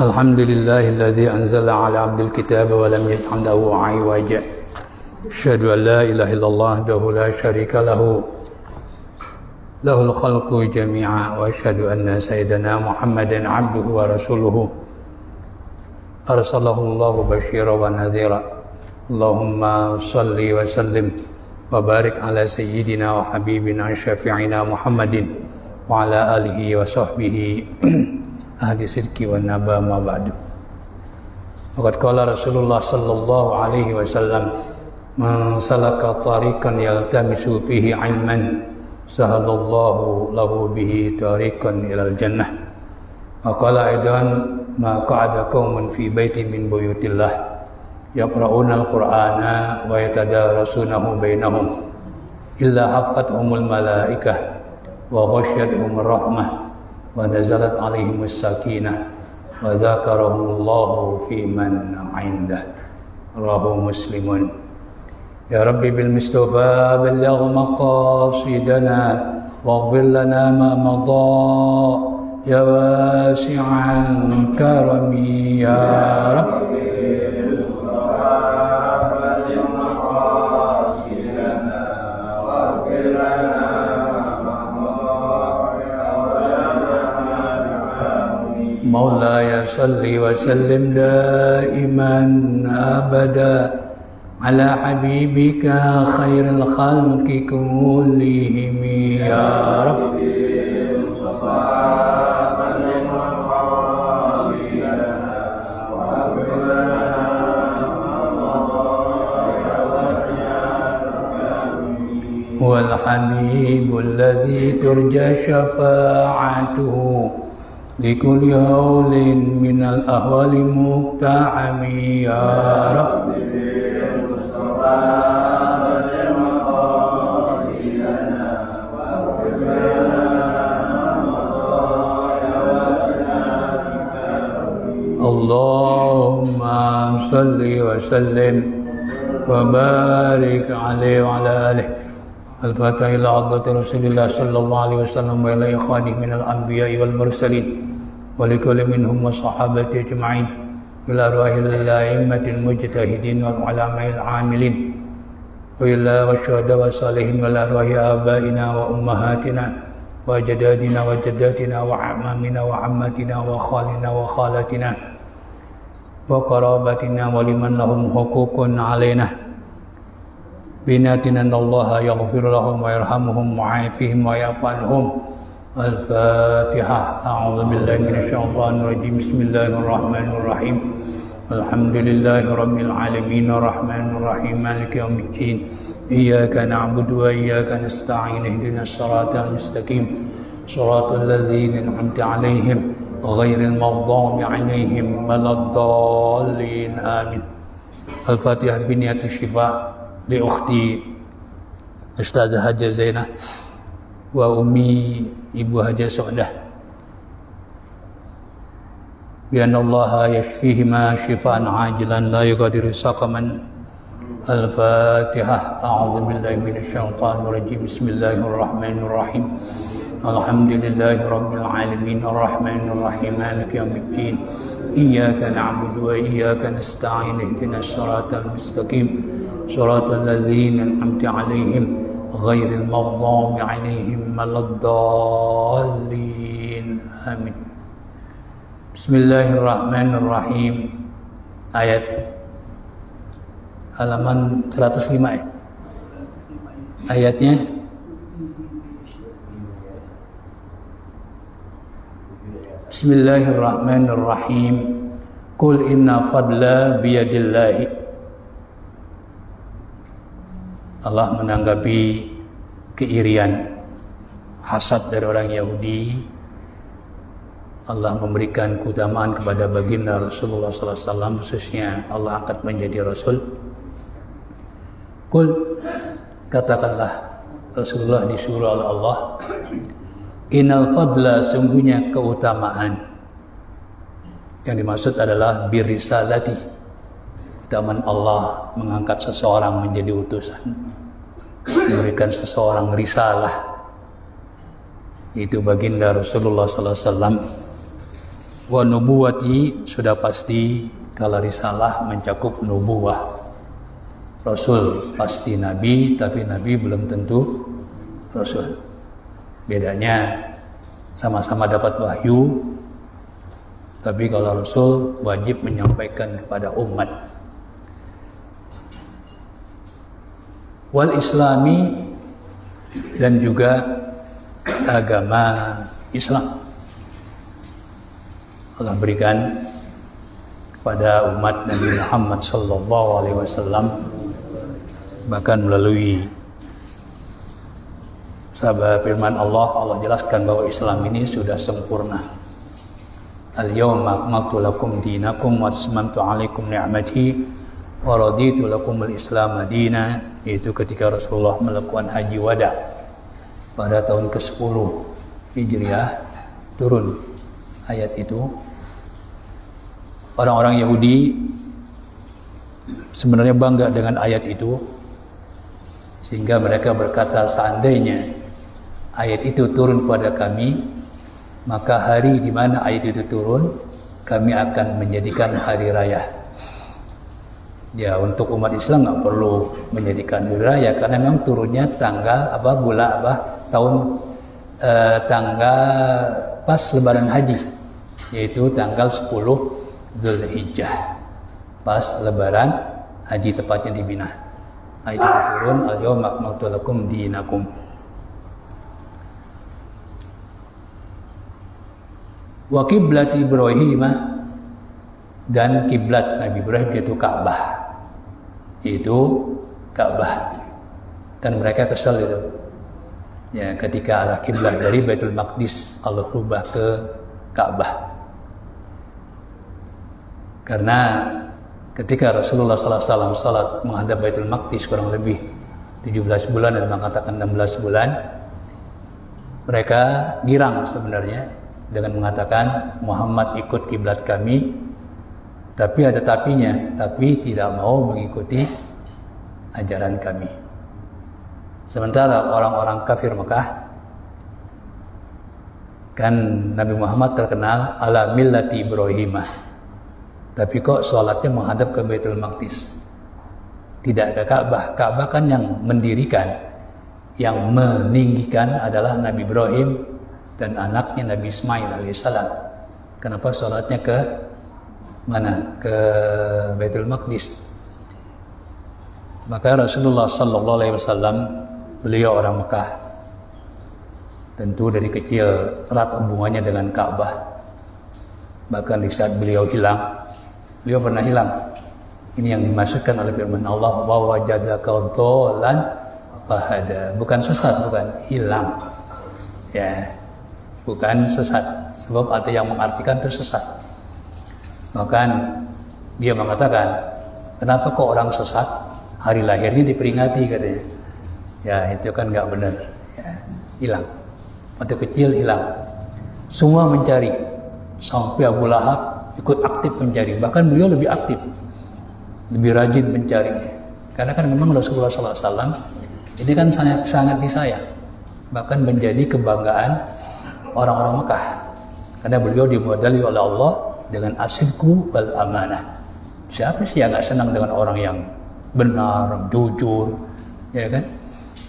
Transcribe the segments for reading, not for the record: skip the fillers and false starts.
Alhamdulillahilladzi anzala ala abdil kitab wa lam yaj'al lahu 'iwaja. Asyhadu an la ilaha illallah wahdahu la syarika lahu. Lahul khalqu jami'a wa asyhadu anna sayyidana Muhammadan 'abduhu wa rasuluhu. Arsalahu Allahu basyiran wa nadhira. Allahumma shalli wa sallim wa barik ala sayyidina wa habibina syafi'ina Muhammadin wa ala alihi wa sahbihi ahli sidqi wa naba ma ba'du. Waqad qala Rasulullah sallallahu alaihi wasallam, man salaka tariqan yaltamisu fihi ilman sahalallahu lahu bihi tariqan ilal jannah. Wa qala aidan, ma qa'ada qaumun fi baitin min buyutillah yaqra'una al-Qur'ana wa yatadarasunahu bainahum illa haffathumul malaikah wa ghasyiyatuhumur rahmah wa nazalat alaihimus sakinah wa dzakarahumullahu fi man 'indah. Rawahu Muslimun. Ya Rabbi bil Mustafa balligh maqasidana waghfir lana ma madha ya wasi'an karami ya Rabbi. Maulaya salli wa sallim daiman abada ala habibika khairil khalqi kullihim ya Rabbi. Wal habibul ladzi turja syafa'atuhu likulli haulin minal ahwali mukta'ami ya Rabbi. Allahumma salli wa sallim wa barik alaihi wa ala alihi. Al-Fatihah ila hadrati Rasulillah sallallahu alaihi wasallam wa ila ikhwanihi minal anbiya'i wal mursalin wa likulli minhum wa sahabati ajma'in ila arwahil a'immatil mujtahidin wal ulama'il 'amilin wa ila wasyhada wa salihin wa ila arwahi abaina wa ummahatina wa ajdadina wa jaddatina wa amamina wa ammatina wa khalina wa khalatina wa qarabatina wa liman lahum huququn 'alaina binatina Allah yaghfir lahum wa yarhamuhum wa ya'afihim wa ya'fu anhum. Al-Fatihah. A'udzu billahi minasyaitonir rajim. Bismillahir rahim. Alhamdulillahi rabbil alamin arrahmanir rahim maliki yaumiddin. Iyyaka na'budu wa iyyaka nasta'in ihdinas siratal mustaqim siratal ladzina an'amta 'alaihim ghairil maghdubi 'alaihim waladdallin. Amin. Al-Fatihah bi niyati syifa li ukhti Ustazah Hajah Zainah wa ummi Ibu Hajah Su'dah bi anna Allah yashfihima shifaan ajilan la yughadiru saqaman. Al-Fatihah. A'udzu billahi minasyaitonir rajim. Bismillahirrahmanirrahim. Alhamdulillahi rabbil alamin arrahmanir rahim maliki yaumiddin. Iyyaka na'budu wa iyyaka nasta'in ihdinas siratal mustaqim siratal ladzina an'amta 'alaihim ghairil maghdubi 'alaihim waladdallin. Amin. Bismillahirrahmanirrahim. Ayat halaman 105 ya. Ayatnya Bismillahirrahmanirrahim. Qul inna fadla biyadillahi. Allah menanggapi keirian, hasad dari orang Yahudi. Allah memberikan keutamaan kepada baginda Rasulullah sallallahu alaihi wasallam, khususnya Allah angkat menjadi Rasul. Qul, katakanlah, Rasulullah disuruh oleh Allah, innal fadla, sungguhnya keutamaan. Yang dimaksud adalah birisalati, keutamaan Allah mengangkat seseorang menjadi utusan, memberikan seseorang risalah, itu baginda Rasulullah sallallahu alaihi wasallam. Wa nubuwati, sudah pasti kalau risalah mencakup nubuwah. Rasul pasti nabi, tapi nabi belum tentu rasul. Bedanya sama-sama dapat wahyu, tapi kalau rasul wajib menyampaikan kepada umat. Wal islami, dan juga agama Islam. Allah berikan kepada umat Nabi Muhammad sallallahu alaihi wasallam, bahkan melalui sahabat firman Allah jelaskan bahwa Islam ini sudah sempurna. Al-yawma akmaltu lakum dinakum wa atmamtu alaikum ni'mati wa raditu lakumul Islam madina. Itu ketika Rasulullah melakukan haji wada pada tahun ke-10 Hijriah, turun ayat itu. Orang-orang Yahudi sebenarnya bangga dengan ayat itu, sehingga mereka berkata, seandainya ayat itu turun pada kami, maka hari di mana ayat itu turun kami akan menjadikan hari raya. Ya, untuk umat Islam nggak perlu menjadikan hari raya, karena memang turunnya tanggal tanggal pas lebaran haji, yaitu tanggal 10 Dzulhijjah, pas lebaran haji, tepatnya di Mina. Ayat itu turun, al-yawma akmaltu lakum dinakum. Wa qiblat Ibrahim, dan kiblat Nabi Ibrahim yaitu Ka'bah. Itu Ka'bah. Dan mereka kesal itu. Ya, ketika arah kiblat dari Baitul Maqdis Allah rubah ke Ka'bah. Karena ketika Rasulullah SAW salat menghadap Baitul Maqdis kurang lebih 17 bulan dan mengatakan 16 bulan, mereka girang sebenarnya dengan mengatakan Muhammad ikut kiblat kami, tapi ada tapinya, tapi tidak mau mengikuti ajaran kami. Sementara orang-orang kafir Mekah, kan Nabi Muhammad terkenal ala millati Ibrahimah, tapi kok sholatnya menghadap ke Baitul Maqdis, tidak ke Ka'bah. Ka'bah kan yang mendirikan, yang meninggikan adalah Nabi Ibrahim dan anaknya Nabi Ismail alaihissalam. Kenapa sholatnya ke mana? Ke Baitul Maqdis. Maka Rasulullah sallallahu alaihi wasallam, beliau orang Mekah, tentu dari kecil erat hubungannya dengan Ka'bah. Bahkan di saat beliau hilang, beliau pernah hilang. Ini yang dimaksudkan oleh firman Allah, wa wajadaka dhallan fahada. Bukan sesat, bukan hilang. Ya, bukan sesat. Sebab ada yang mengartikan itu sesat. Bahkan dia mengatakan, kenapa kok orang sesat hari lahirnya diperingati, katanya. Ya, itu kan nggak benar. Ya, hilang. Waktu kecil hilang. Semua mencari, sampai Abu Lahab ikut aktif mencari. Bahkan beliau lebih aktif, lebih rajin mencari. Karena kan memang Rasulullah SAW ini kan sangat disayang, bahkan menjadi kebanggaan orang-orang Mekah. Karena beliau dimodali oleh Allah dengan asidku wal amanah. Siapa sih yang nggak senang dengan orang yang benar, jujur, ya kan?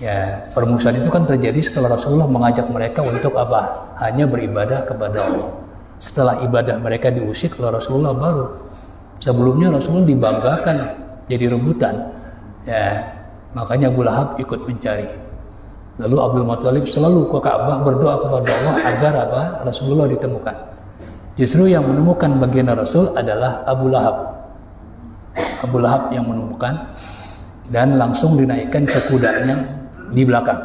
Ya, permusuhan itu kan terjadi setelah Rasulullah mengajak mereka untuk apa? Hanya beribadah kepada Allah. Setelah ibadah mereka diusik oleh Rasulullah baru. Sebelumnya Rasulullah dibanggakan, jadi rebutan. Ya, makanya Abu Lahab ikut mencari. Lalu Abdul Muthalib selalu ke Ka'bah berdoa kepada Allah agar apa? Rasulullah ditemukan. Justru yang menemukan baginda Rasul adalah Abu Lahab. Abu Lahab yang menemukan dan langsung dinaikkan ke kudanya di belakang.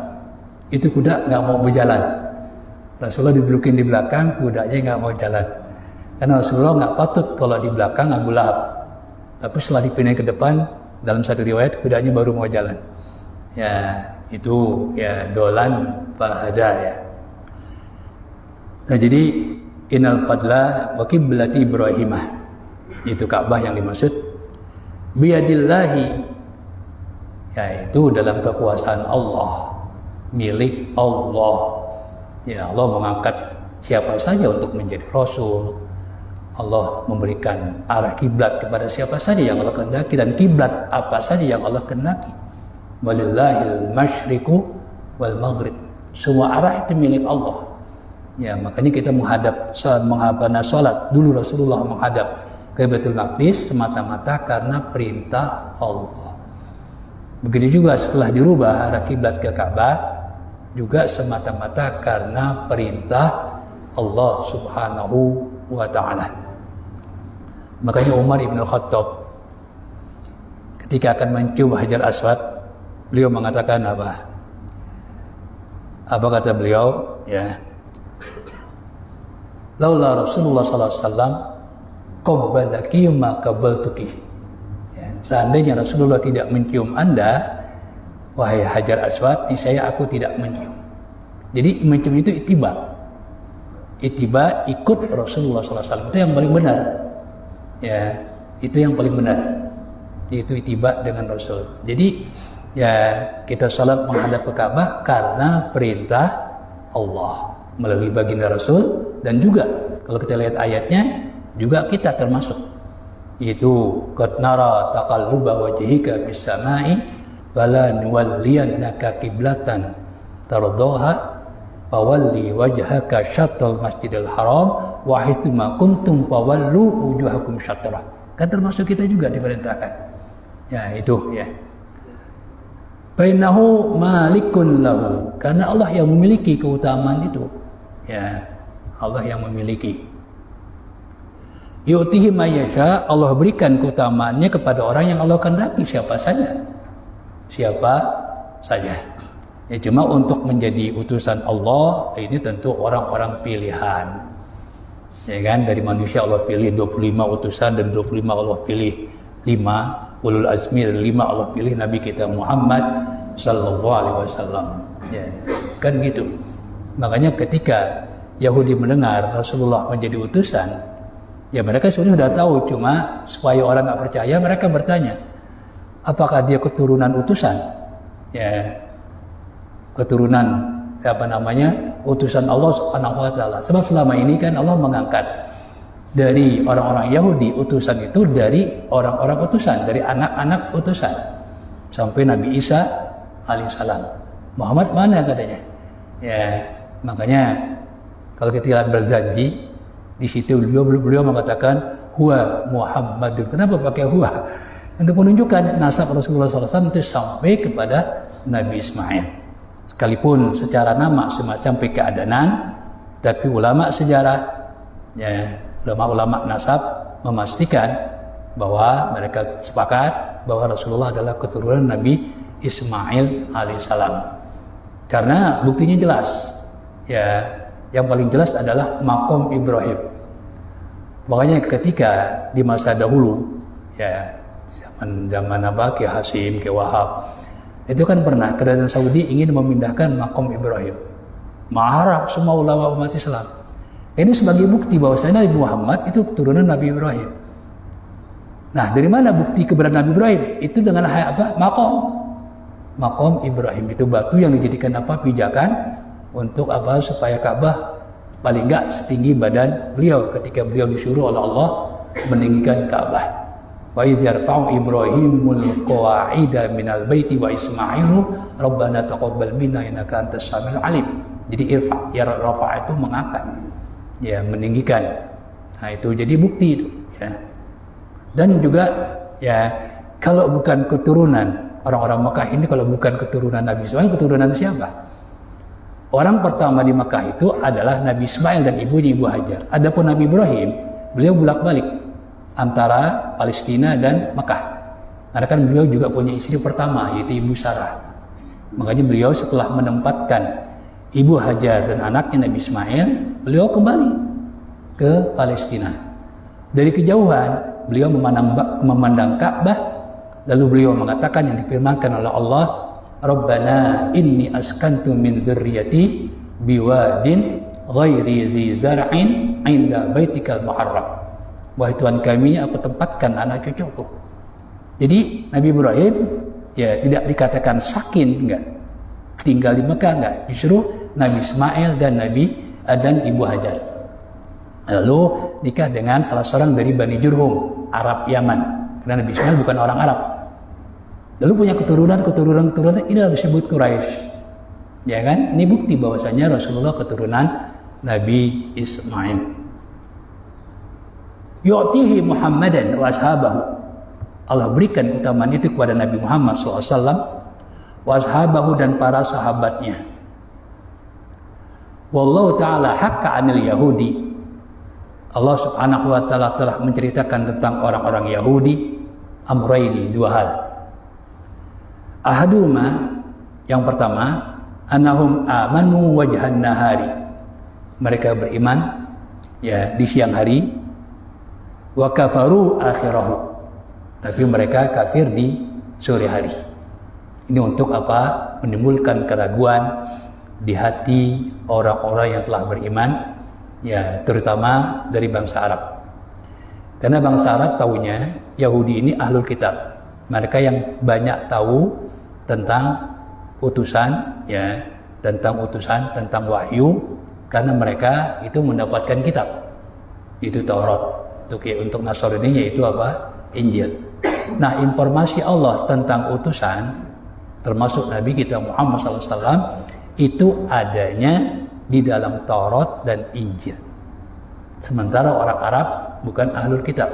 Itu kuda nggak mau berjalan. Rasulullah didudukin di belakang, kudanya nggak mau jalan. Karena Rasulullah nggak patut kalau di belakang Abu Lahab. Tapi setelah dipindahin ke depan, dalam satu riwayat kudanya baru mau jalan. Ya, itu ya dolan fahada ya. Nah, jadi innal fadla wa qiblati Ibrahimah, itu Ka'bah yang dimaksud. Biyadillahi, yaitu dalam kekuasaan Allah, milik Allah. Ya, Allah mengangkat siapa saja untuk menjadi Rasul. Allah memberikan arah kiblat kepada siapa saja yang Allah kehendaki, dan kiblat apa saja yang Allah kehendaki. Walillahil masyriqu wal maghrib. Semua arah itu milik Allah. Ya, makanya kita menghadap salat dulu Rasulullah menghadap ke Baitul Maqdis semata-mata karena perintah Allah. Begitu juga setelah dirubah arah kiblat ke Ka'bah juga semata-mata karena perintah Allah Subhanahu wa taala. Makanya Umar Ibn Khattab ketika akan mencium Hajar Aswad, beliau mengatakan apa? Apa kata beliau? Ya. Laula Rasulullah sallallahu alaihi wasallam qabbalaki ma qabbaltuki. Ya, seandainya Rasulullah tidak mencium Anda, wahai Hajar Aswad, niscaya aku tidak mencium. Jadi mencium itu ittiba. Ittiba, ikut Rasulullah sallallahu alaihi wasallam, itu yang paling benar. Ya, itu yang paling benar. Itu ittiba dengan Rasul. Jadi ya, kita salat menghadap ke Ka'bah karena perintah Allah melalui baginda Rasul, dan juga kalau kita lihat ayatnya juga kita termasuk, yaitu qad nara taqalluba wajhika fis samai wala nuwalliyannaka qiblatan tardaha fawalli wajhaka syatral masjidil haram wa haitsuma kuntum fawallu wujuhakum syatrah. Kan termasuk kita juga diperintahkan. Ya, itu ya. Bainahu malikun lahu, karena Allah yang memiliki keutamaan itu. Ya, Allah yang memiliki. Yu'tihi may yasha, Allah berikan keutamaannya kepada orang yang Allah kehendaki, siapa saja. Siapa saja. Ya, cuma untuk menjadi utusan Allah ini tentu orang-orang pilihan. Ya kan, dari manusia Allah pilih 25 utusan, dan 25 Allah pilih 5 ulul azmi, dan 5 Allah pilih Nabi kita Muhammad sallallahu alaihi wasallam. Ya, kan gitu. Makanya ketika Yahudi mendengar Rasulullah menjadi utusan, ya mereka sebenarnya sudah tahu, cuma supaya orang nggak percaya mereka bertanya, apakah dia keturunan utusan? Ya, keturunan utusan Allah Subhanahu wa taala. Sebab selama ini kan Allah mengangkat dari orang-orang Yahudi utusan itu dari orang-orang utusan, dari anak-anak utusan, sampai Nabi Isa alaihissalam. Muhammad mana katanya? Ya, makanya kalau kita lihat berjanji di situ beliau mengatakan huwa Muhammadun. Kenapa pakai huwa? Untuk menunjukkan nasab Rasulullah SAW itu sampai kepada Nabi Ismail. Sekalipun secara nama semacam keadanan, tapi ulama sejarah, ya, ulama nasab memastikan bahwa mereka sepakat bahwa Rasulullah adalah keturunan Nabi Ismail alaihissalam. Karena buktinya jelas, ya, yang paling jelas adalah maqam Ibrahim. Makanya ketika di masa dahulu, ya, zaman Ki Hasim, Ki Wahab, itu kan pernah kerajaan Saudi ingin memindahkan maqam Ibrahim. Marah semua ulama umat Islam. Ini sebagai bukti bahwasanya Nabi Muhammad itu keturunan Nabi Ibrahim. Nah, dari mana bukti keberadaan Nabi Ibrahim? Itu dengan Maqam Ibrahim, itu batu yang dijadikan pijakan untuk supaya Ka'bah paling enggak setinggi badan beliau ketika beliau disuruh oleh Allah meninggikan Ka'bah. Wa idz yarfa'u Ibrahimul qawa'ida minal baiti wa Ismailu rabbana taqabbal minna innaka antas samiul alim. Jadi rafa itu mengangkat, ya, meninggikan. Nah, itu jadi bukti itu, ya. Dan juga, ya, kalau bukan keturunan orang-orang Mekah ini, kalau bukan keturunan Nabi Ismail, keturunan siapa? Orang pertama di Mekah itu adalah Nabi Ismail dan ibunya Ibu Hajar. Adapun Nabi Ibrahim, beliau bolak-balik antara Palestina dan Mekah. Karena kan beliau juga punya istri pertama, yaitu Ibu Sarah. Makanya beliau setelah menempatkan Ibu Hajar dan anaknya Nabi Ismail, beliau kembali ke Palestina. Dari kejauhan, beliau memandang Ka'bah, lalu beliau mengatakan yang difirmankan oleh Allah, Rabbana inni askantu min dzurriyyati biwadin ghairi dzi zar'in 'inda baitikal muharram. Wahai Tuhan kami, aku tempatkan anak cucuku. Jadi Nabi Ibrahim, ya, tidak dikatakan sakin, enggak. tinggal di Mekah, enggak. Justru Nabi Ismail dan Ibu Hajar. Lalu nikah dengan salah seorang dari Bani Jurhum, Arab Yaman. Karena Nabi Ismail bukan orang Arab. Lalu punya keturunan, ini disebut Quraisy. Ya kan? Ini bukti bahwasanya Rasulullah keturunan Nabi Ismail. Yu'tihi Muhammadan wa ashabahu. Allah berikan keutamaan itu kepada Nabi Muhammad SAW, wa ashabahu dan para sahabatnya. Wallahu ta'ala hakka 'anil Yahudi. Allah Subhanahu wa ta'ala telah menceritakan tentang orang-orang Yahudi amrayni, dua hal. Ahaduma, yang pertama, annahum amanu wajhan nahari. Mereka beriman ya di siang hari, wa kafaru akhirahu. Tapi mereka kafir di sore hari. Ini untuk apa? Menimbulkan keraguan di hati orang-orang yang telah beriman, ya terutama dari bangsa Arab. Karena bangsa Arab tahunya Yahudi ini ahlul kitab. Mereka yang banyak tahu tentang utusan, ya, tentang wahyu, karena mereka itu mendapatkan kitab, itu Taurat. Untuk Nasraninya itu apa? Injil. Nah, informasi Allah tentang utusan, termasuk Nabi kita Muhammad SAW, itu adanya di dalam Taurat dan Injil. Sementara orang Arab bukan ahlul kitab.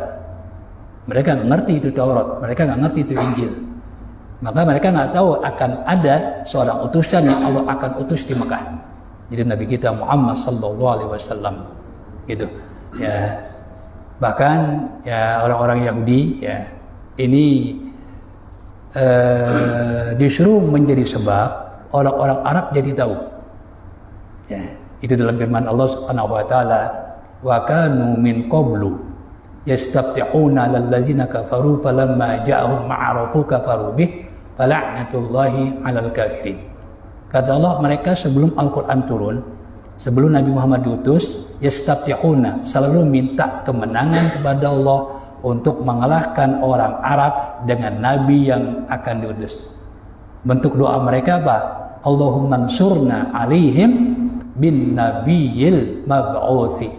Mereka nggak ngerti itu Taurat, mereka nggak ngerti itu Injil. Maka mereka nggak tahu akan ada seorang utusan yang Allah akan utus di Mekah. Jadi Nabi kita Muhammad SAW, gitu. Ya, bahkan ya orang-orang Yahudi ya ini justru menjadi sebab orang-orang Arab jadi tahu. Ya, itu dalam firman Allah Subhanahu wa taala, wa kanu min qablu yastabtihuna lallazina kafaru falamma ja'ahum ma'arafu kafaru bih fala'natullahi 'alal kafirin. Kata Allah, mereka sebelum Al-Qur'an turun, sebelum Nabi Muhammad diutus, yastabtihuna, selalu minta kemenangan kepada Allah untuk mengalahkan orang Arab dengan nabi yang akan diutus. Bentuk doa mereka apa? Allahumma ansurna 'alaihim bin nabiyil mab'uthi.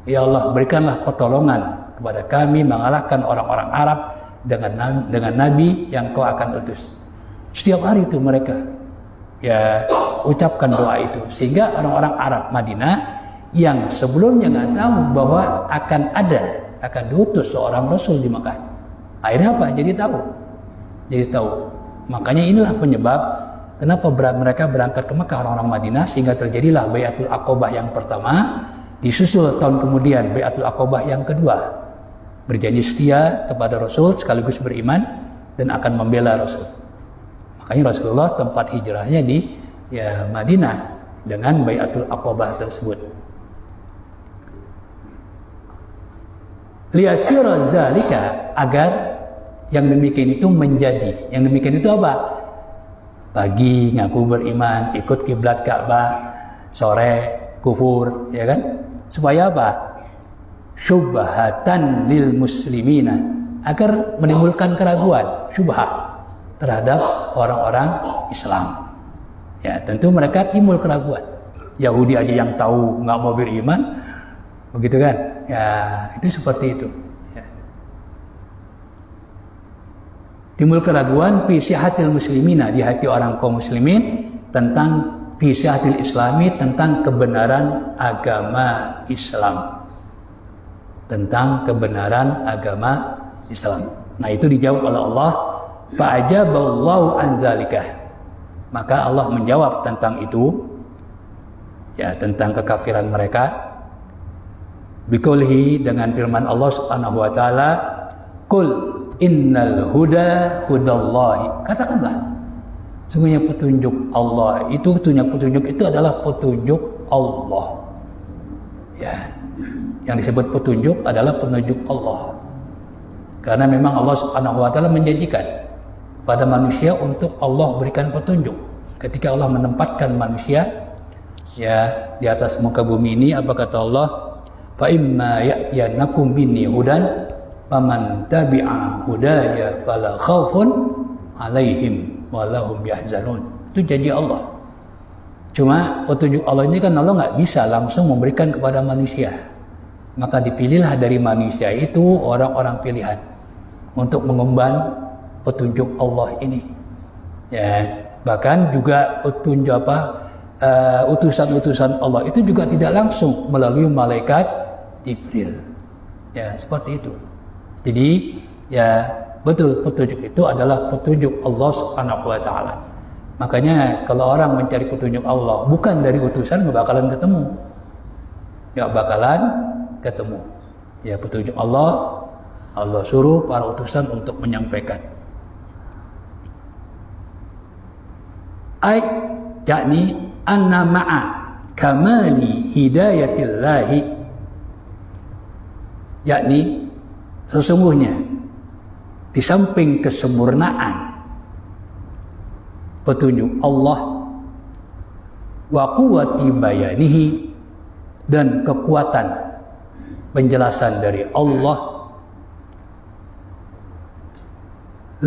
Ya Allah, berikanlah pertolongan kepada kami mengalahkan orang-orang Arab dengan nabi yang kau akan utus. Setiap hari itu mereka ya ucapkan doa itu, sehingga orang-orang Arab Madinah yang sebelumnya nggak tahu bahwa akan diutus seorang Rasul di Makkah, akhirnya apa? Jadi tahu. Makanya inilah penyebab kenapa mereka berangkat ke Makkah, orang-orang Madinah, sehingga terjadilah Bai'atul Aqabah yang pertama, disusul tahun kemudian Bai'atul Aqabah yang kedua. Berjanji setia kepada Rasul sekaligus beriman dan akan membela Rasul. Makanya Rasulullah tempat hijrahnya di Madinah dengan Bai'atul Aqabah tersebut. Liyasira zalika, agar yang demikian itu menjadi. Yang demikian itu apa? Pagi ngaku beriman, ikut kiblat Ka'bah, sore kufur, ya kan? Supaya apa? Syubhatan lil muslimina, agar menimbulkan keraguan, syubhat terhadap orang-orang Islam. Ya, tentu mereka timbul keraguan. Yahudi aja yang tahu nggak mau beriman, begitu kan? Ya, itu seperti itu. Ya. Timbul keraguan fi sihatil muslimina, di hati orang kaum muslimin tentang fi sihatil islami, tentang kebenaran agama Islam. Tentang kebenaran agama Islam. Nah, itu dijawab oleh Allah, fa'ajaballahu an dzalika. Maka Allah menjawab tentang itu, ya, tentang kekafiran mereka, biqaulihi, dengan firman Allah Subhanahu wa taala, qul innal huda hudallahi. Katakanlah, sungguhnya petunjuk Allah itu, petunjuk itu adalah petunjuk Allah. Ya. Yang disebut petunjuk adalah petunjuk Allah. Karena memang Allah Subhanahu wa taala menjanjikan pada manusia untuk Allah berikan petunjuk. Ketika Allah menempatkan manusia ya di atas muka bumi ini, apa kata Allah? Fa imma ya'tiyannakum minni hudan faman tabi'a hudaya fala khaufun 'alaihim wa lahum yahzanun. Itu janji Allah. Cuma petunjuk Allah ini kan Allah nggak bisa langsung memberikan kepada manusia. Maka dipilihlah dari manusia itu orang-orang pilihan untuk mengemban petunjuk Allah ini. Ya, bahkan juga petunjuk utusan-utusan Allah itu juga tidak langsung melalui malaikat Jibril. Ya, seperti itu. Jadi, ya betul petunjuk itu adalah petunjuk Allah Subhanahu wa taala. Makanya kalau orang mencari petunjuk Allah bukan dari utusan nggak bakalan ketemu. Nggak bakalan ketemu. Ya, petunjuk Allah suruh para utusan untuk menyampaikan. Yakni anna ma'a kamali hidayatillahi, yakni sesungguhnya di samping kesempurnaan petunjuk Allah wa quwwati bayanihi, dan kekuatan penjelasan dari Allah,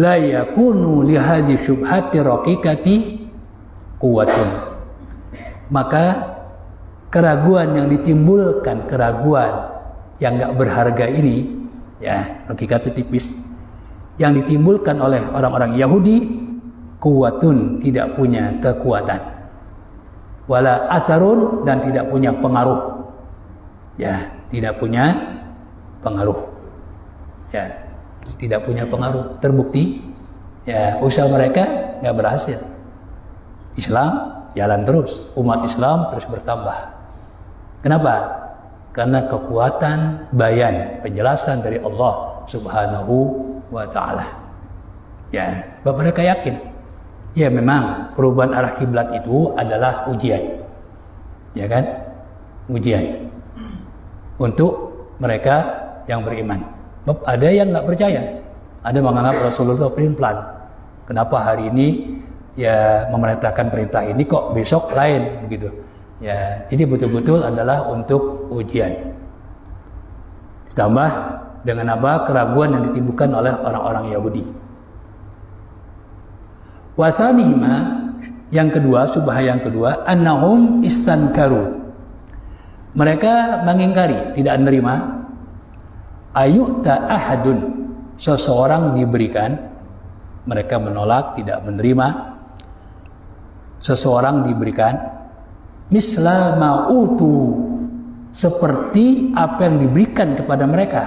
la yakunu li hadhi syubhati raqiqati quwwatun, maka keraguan yang ditimbulkan, keraguan yang enggak berharga ini, ya raqiqatu tipis, yang ditimbulkan oleh orang-orang Yahudi, quwwatun tidak punya kekuatan, wala atharun dan tidak punya pengaruh, ya tidak punya pengaruh, ya tidak punya pengaruh. Terbukti ya usaha mereka nggak berhasil. Islam jalan terus, umat Islam terus bertambah. Kenapa? Karena kekuatan bayan, penjelasan dari Allah Subhanahu wa taala. Ya, sebab mereka yakin ya memang perubahan arah kiblat itu adalah ujian. Ya kan? Ujian untuk mereka yang beriman. Sebab ada yang nggak percaya, ada menganggap Rasulullah pelin-pelan. Kenapa hari ini ya memerintahkan perintah ini kok besok lain begitu? Ya, jadi betul-betul adalah untuk ujian. Ditambah dengan apa? Keraguan yang ditimbulkan oleh orang-orang Yahudi. Wathanihima, yang kedua, subhah yang kedua, annahum istankaru, mereka mengingkari, tidak menerima, ayyuta ahadun, seseorang diberikan, mereka menolak, tidak menerima, seseorang diberikan misla ma'utu, seperti apa yang diberikan kepada mereka,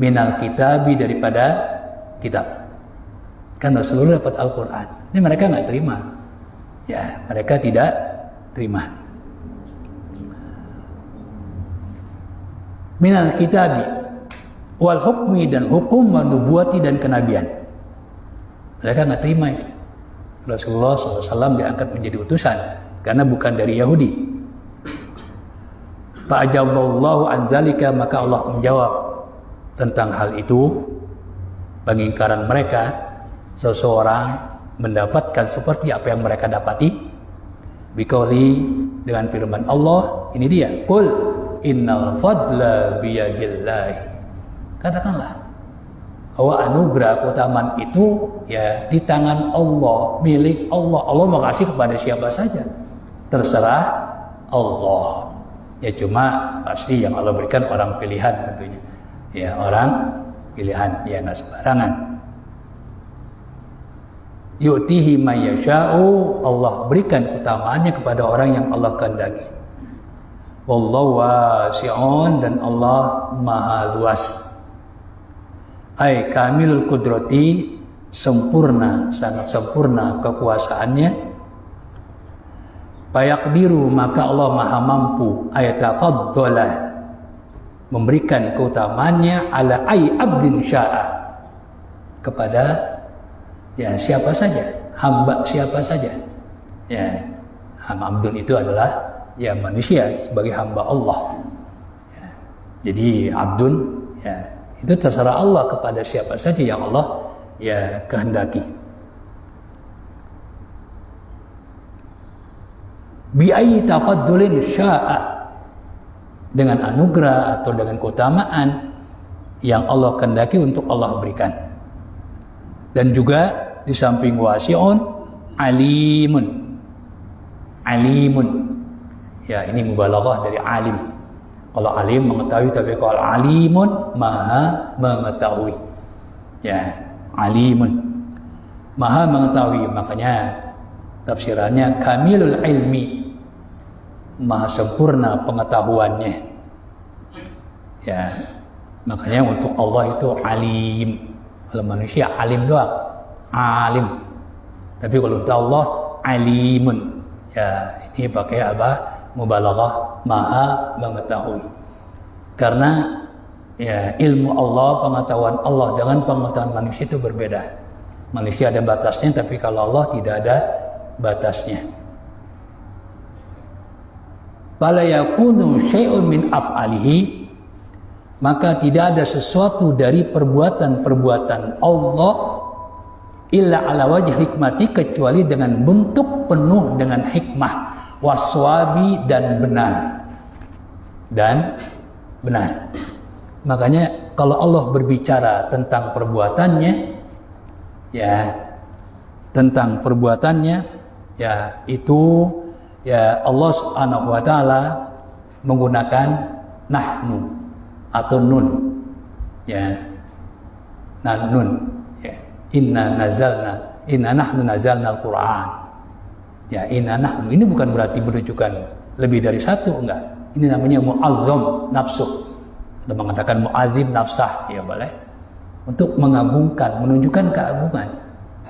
minal kitabi, daripada kitab. Kan Rasulullah dapat Al-Quran, ini mereka nggak terima, ya mereka tidak terima. Minal kitabi wal hukmi, dan hukum, wa nubuwati, dan kenabian, mereka nggak terima itu. Rasulullah SAW diangkat menjadi utusan karena bukan dari Yahudi. Fa'ajaballahu an dzalika, maka Allah menjawab tentang hal itu, pengingkaran mereka. Seseorang mendapatkan seperti apa yang mereka dapati, biqauli, dengan firman Allah, ini dia, qul innal fadla biyadillahi, katakanlah bahwa anugerah keutamaan itu ya di tangan Allah, milik Allah. Allah mau kasih kepada siapa saja, terserah Allah. Ya cuma pasti yang Allah berikan orang pilihan tentunya. Ya orang pilihan, ya nggak sembarangan. Yu'tihi may yasha'u, Allah berikan keutamaannya kepada orang yang Allah kehendaki. Wallahu wasi'un, dan Allah maha luas. Ai kamilul qudrati, sempurna, sangat sempurna kekuasaannya. Fayaqdiru, maka Allah maha mampu, ayatafaddalah, memberikan keutamaannya, ala ay abdin sya'a, kepada ya siapa saja, hamba siapa saja. Ya, abdun itu adalah ya manusia sebagai hamba Allah. Ya, jadi abdun ya itu terserah Allah kepada siapa saja yang Allah ya kehendaki. Bi ayyi tafaddulin sya'a, dengan anugerah atau dengan keutamaan yang Allah kehendaki untuk Allah berikan. Dan juga di samping wasi'un, alimun. Alimun. Ya, ini mubalaghah dari alim. Kalau alim mengetahui, tapi kalau alimun maha mengetahui. Ya, alimun maha mengetahui. Makanya tafsirannya kamilul ilmi, maha sempurna pengetahuannya. Ya, makanya untuk Allah itu alim. Kalau manusia alim doang, alim. Tapi kalau untuk Allah alimun. Ya, ini pakai apa? Mubalaghah, maha mengetahui. Karena ya ilmu Allah, pengetahuan Allah dengan pengetahuan manusia itu berbeda. Manusia ada batasnya, tapi kalau Allah tidak ada batasnya. Fala yakunu syai'un min af'alihi, maka tidak ada sesuatu dari perbuatan-perbuatan Allah illa ala wajh hikmati, kecuali dengan bentuk penuh dengan hikmah, waswabi dan benar. Makanya kalau Allah berbicara tentang perbuatannya, ya tentang perbuatannya, ya itu ya Allah Subhanahu wa taala menggunakan nahnu atau nun. Ya. Nun. Ya. Inna nahnu nazalna al-Qur'an. Ya, inna nahnu ini bukan berarti menunjukkan lebih dari satu, enggak. Ini namanya mu'azzam nafsu. Atau mengatakan mu'azzim nafsah, ya boleh. Untuk mengagungkan, menunjukkan keagungan.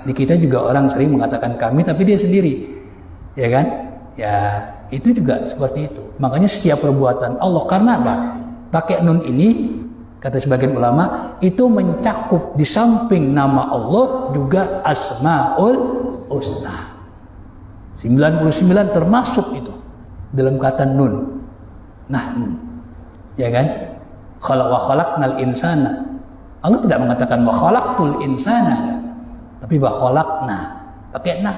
Di kita juga orang sering mengatakan kami, tapi dia sendiri. Ya kan? Ya, itu juga seperti itu. Makanya setiap perbuatan Allah, karena apa? Pakai nun ini, kata sebagian ulama, itu mencakup di samping nama Allah juga Asmaul Husna. 99 termasuk itu dalam kata nun. Nahnu. Ya kan? Wa khalaqnal insana. Allah tidak mengatakan wa khalaqtul insana, tapi wa khalaqna. Pakai nah.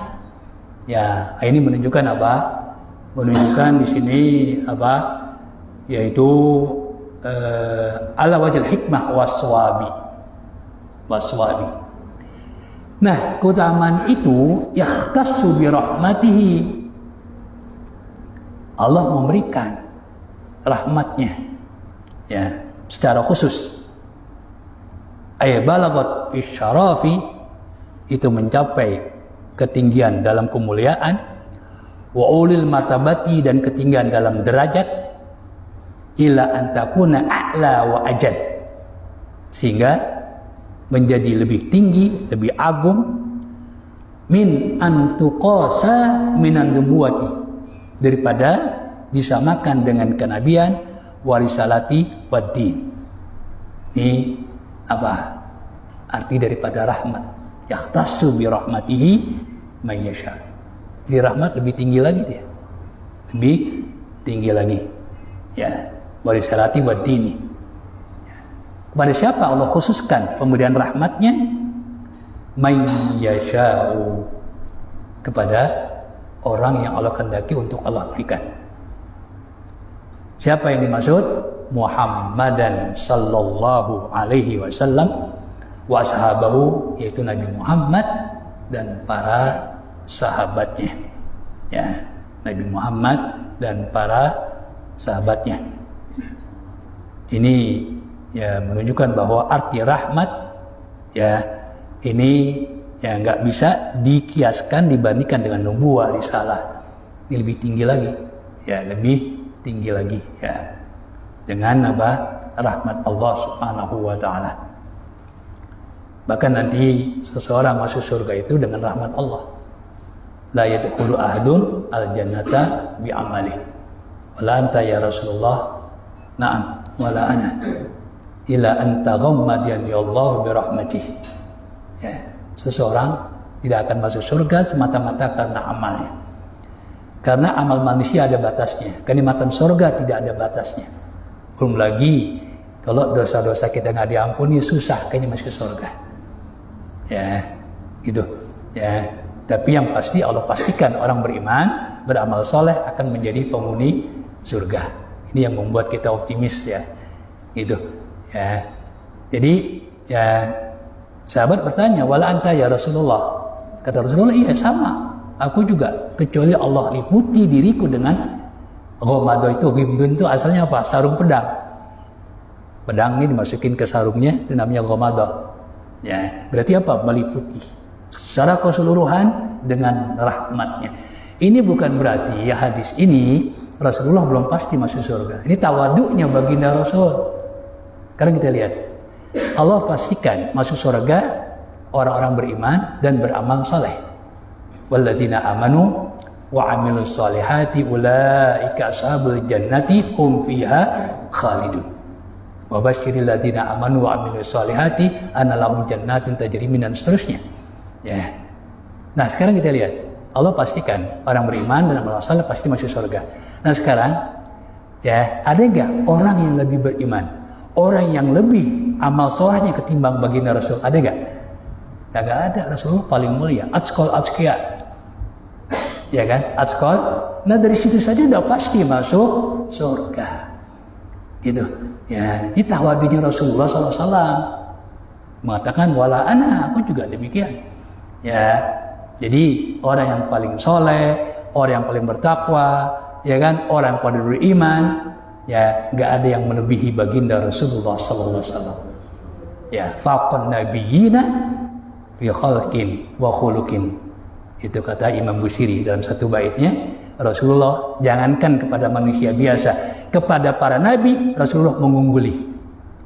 Ya, ini menunjukkan apa? Menunjukkan di sini apa? Yaitu ala wajhil hikmah waswabi. Nah, keutamaan itu yakhtassu bi rahmatihi. Allah memberikan rahmatnya ya secara khusus. Ay balagat fi syarafi, itu mencapai ketinggian dalam kemuliaan, wa ulil martabati, dan ketinggian dalam derajat, ila antakuna a'la wa ajal, sehingga menjadi lebih tinggi, lebih agung, min antuqasa minan nubuwati, daripada disamakan dengan kenabian, warisalati waddin. Ini apa arti daripada rahmat? Yakhtassu bi rahmatihi may yasha. Jadi rahmat lebih tinggi lagi dia, lebih tinggi lagi ya, warisalati waddini. Kepada siapa Allah khususkan pemberian rahmatnya? May yasha'u, kepada orang yang Allah kehendaki untuk Allah berikan. Siapa yang dimaksud? Muhammadan sallallahu alaihi wasallam wa ashabahu, yaitu Nabi Muhammad dan para sahabatnya. Ya, Nabi Muhammad dan para sahabatnya. Ini ya menunjukkan bahwa arti rahmat ya ini ya nggak bisa dikiaskan dibandingkan dengan nubuwah, risalah. Ini lebih tinggi lagi, ya lebih tinggi lagi ya, dengan apa? Rahmat Allah Subhanahu wa taala. Bahkan nanti seseorang masuk surga itu dengan rahmat Allah. La yadkhulu ahadun al-jannata bi amalihi. Wala anta ya Rasulullah. Na'am, wala ana. Ila anta ghammadiyani Allah bi rahmatihi. Ya, seseorang tidak akan masuk surga semata-mata karena amalnya. Karena amal manusia ada batasnya. Kenikmatan surga tidak ada batasnya. Belum lagi kalau dosa-dosa kita nggak diampuni, susah kayaknya masuk surga. Ya, gitu. Ya, tapi yang pasti Allah pastikan orang beriman, beramal soleh akan menjadi penghuni surga. Ini yang membuat kita optimis ya. Gitu. Ya. Jadi ya sahabat bertanya, "Wala anta ya Rasulullah?" Kata Rasulullah, "Iya sama. aku juga, kecuali Allah liputi diriku dengan ghamado. Itu ghimdun itu asalnya apa? Sarung pedang. Pedang ini dimasukin ke sarungnya, itu namanya ghamado. Ya, berarti apa? Meliputi secara keseluruhan dengan rahmatnya. Ini bukan berarti ya hadis ini Rasulullah belum pasti masuk surga. Ini tawaduknya baginda Rasul. Sekarang kita lihat, Allah pastikan masuk surga orang-orang beriman dan beramal saleh. Walladzina amanu wa amilus solihati ulaika ashabul jannati hum fiha khalidun. Wa basyiril ladzina amanu wa amilus solihati anna lahum jannatin tajri min, dan seterusnya. Ya. Nah, sekarang kita lihat, Allah pastikan orang beriman dan amal saleh pasti masuk surga. Nah, sekarang ya, ada enggak orang yang lebih beriman, orang yang lebih amal solehnya ketimbang baginda Rasul? Ada enggak? Enggak ada. Rasulullah paling mulia, atqal atqiya. Ya kan? Atqal. Nah, dari situ saja sudah pasti masuk surga. Gitu. Ya, ini tawadunya Rasulullah SAW mengatakan wala ana, aku juga demikian. Ya, jadi orang yang paling soleh, orang yang paling bertakwa, ya kan, orang yang paling beriman, ya nggak ada yang melebihi baginda Rasulullah SAW. Ya, faqan nabiyina fi khalqin wa khuluqin. Itu kata Imam Busiri dalam satu baitnya. Rasulullah jangankan kepada manusia biasa, kepada para nabi Rasulullah mengungguli.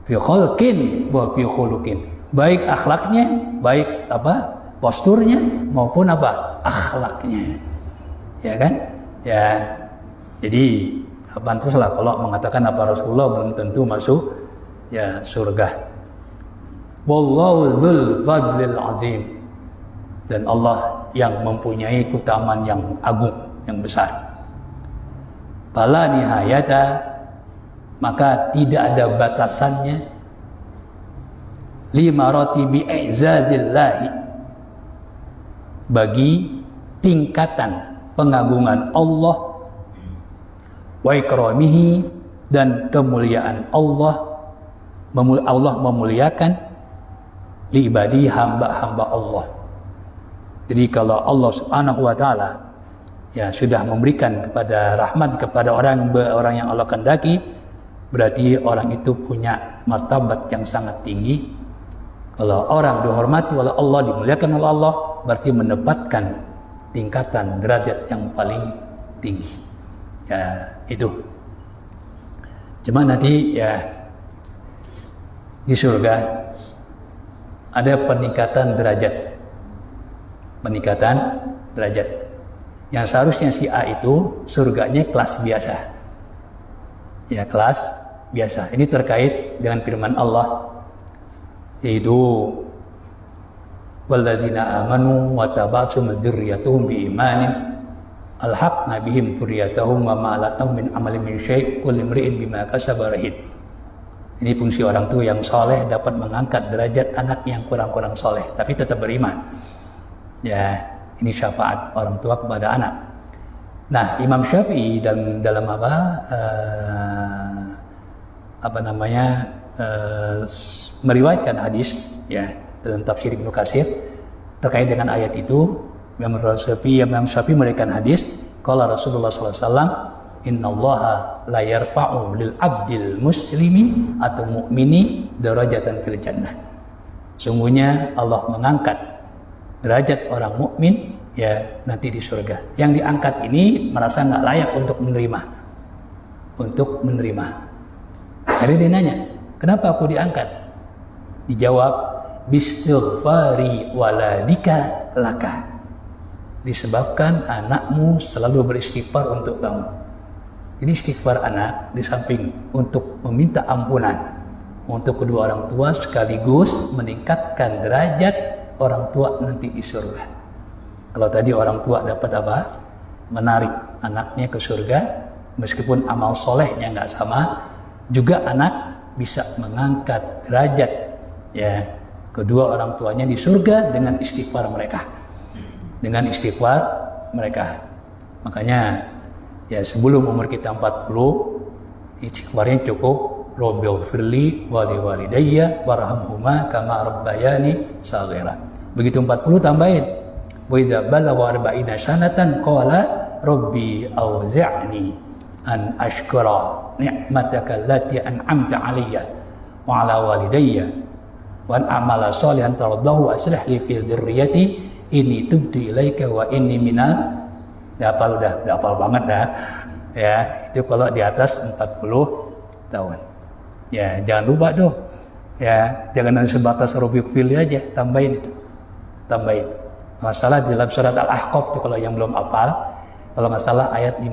Fi khalqin wa fi khuluqin. Baik akhlaknya, baik apa? Posturnya maupun apa? Akhlaknya. Ya kan? Ya. Jadi pantaslah kalau mengatakan apa Rasulullah belum tentu masuk ya surga. Wallahu dzul fadlil azim. Dan Allah yang mempunyai keutamaan yang agung, yang besar. Fala nihayata, maka tidak ada batasannya lima ratibi i'zazillahi, bagi tingkatan pengagungan Allah, wa ikramihi, dan kemuliaan Allah. Allah memuliakan li ibadi, hamba-hamba Allah. Jadi kalau Allah Subhanahu wa taala ya sudah memberikan kepada rahmat kepada orang yang Allah kehendaki, berarti orang itu punya martabat yang sangat tinggi. Kalau orang dihormati oleh Allah, dimuliakan oleh Allah, berarti mendapatkan tingkatan derajat yang paling tinggi. Ya, itu. Cuma nanti ya di surga ada peningkatan derajat. Peningkatan derajat. Yang seharusnya si A itu surganya kelas biasa. Ya, kelas biasa. Ini terkait dengan firman Allah, yaitu walladzina amanu wa tabatsum dzurriyyatuhum biimanin alhaqna bihim dzurriyyatahum wa ma alatahum min amalin min syai' kullu imri'in bima kasaba rahin. Ini fungsi orang tua yang soleh dapat mengangkat derajat anak yang kurang-kurang soleh tapi tetap beriman. Ya, ini syafaat orang tua kepada anak. Nah, Imam Syafi'i dalam meriwayatkan hadis ya dalam tafsir Ibnu Katsir terkait dengan ayat itu. Imam Syafi'i meriwayatkan hadis, qala Rasulullah sallallahu alaihi wasallam, innallaha la yarfa'u lil abdil muslimi atau mu'mini darajatan fil jannah. Sungguhnya Allah mengangkat derajat orang mukmin ya nanti di surga. Yang diangkat ini merasa nggak layak untuk menerima. Hari dia nanya, kenapa aku diangkat? Dijawab, bistighfari waladika laka. Disebabkan anakmu selalu beristighfar untuk kamu. Jadi istighfar anak di samping untuk meminta ampunan untuk kedua orang tua, sekaligus meningkatkan derajat orang tua nanti di surga. Kalau tadi orang tua dapat apa? Menarik anaknya ke surga, meskipun amal solehnya nggak sama, juga anak bisa mengangkat derajat ya kedua orang tuanya di surga dengan istighfar mereka. Makanya ya sebelum umur kita 40, istighfarnya cukup. Rabbighfirli wa liwalidayya warhamhuma kama rabbayani shaghira. Begitu 40 tambahin Wa idza balagha 40 sanatan qala rabbi auzi'ni an ashkura ni'mataka allati an'amta 'alayya wa 'ala walidayya wa an a'mala shalihan tardahu wa aslih li fi dzurriyyati inni tubtu ilaika wa inni minal udah hafal banget dah. Ya, itu kalau di atas 40 tahun. Ya, jangan lupa tuh. Ya, jangan hanya sebatas Rabbi fili aja, tambahin itu. Tambahin. Masalah di dalam surat Al-Ahqaf itu kalau yang belum hafal, kalau nggak salah ayat 15.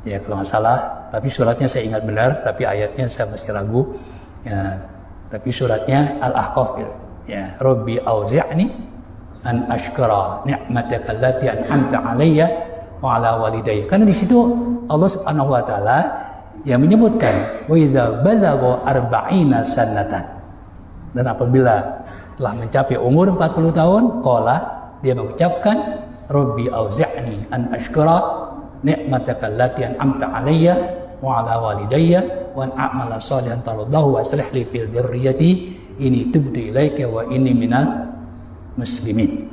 Ya, kalau nggak salah, tapi suratnya saya ingat benar, tapi ayatnya saya masih ragu. Ya, tapi suratnya Al-Ahqaf gitu. Ya, Rabbi auzi'ni an ashkura ni'mataka allati an'amta 'alayya wa 'ala walidayya. Karena di situ Allah Subhanahu wa taala yang menyebutkan wa idza balagha 40 sanatan. Dan apabila telah mencapai umur 40 tahun, qala dia mengucapkan Rabbi auzi'ni an ashkura ni'mataka allati an'amta 'alayya wa 'ala walidayya wa an a'mala shalihan tardahu wa aslih li fi dzurriyyati inni tubtu ilaika wa inni minal muslimin.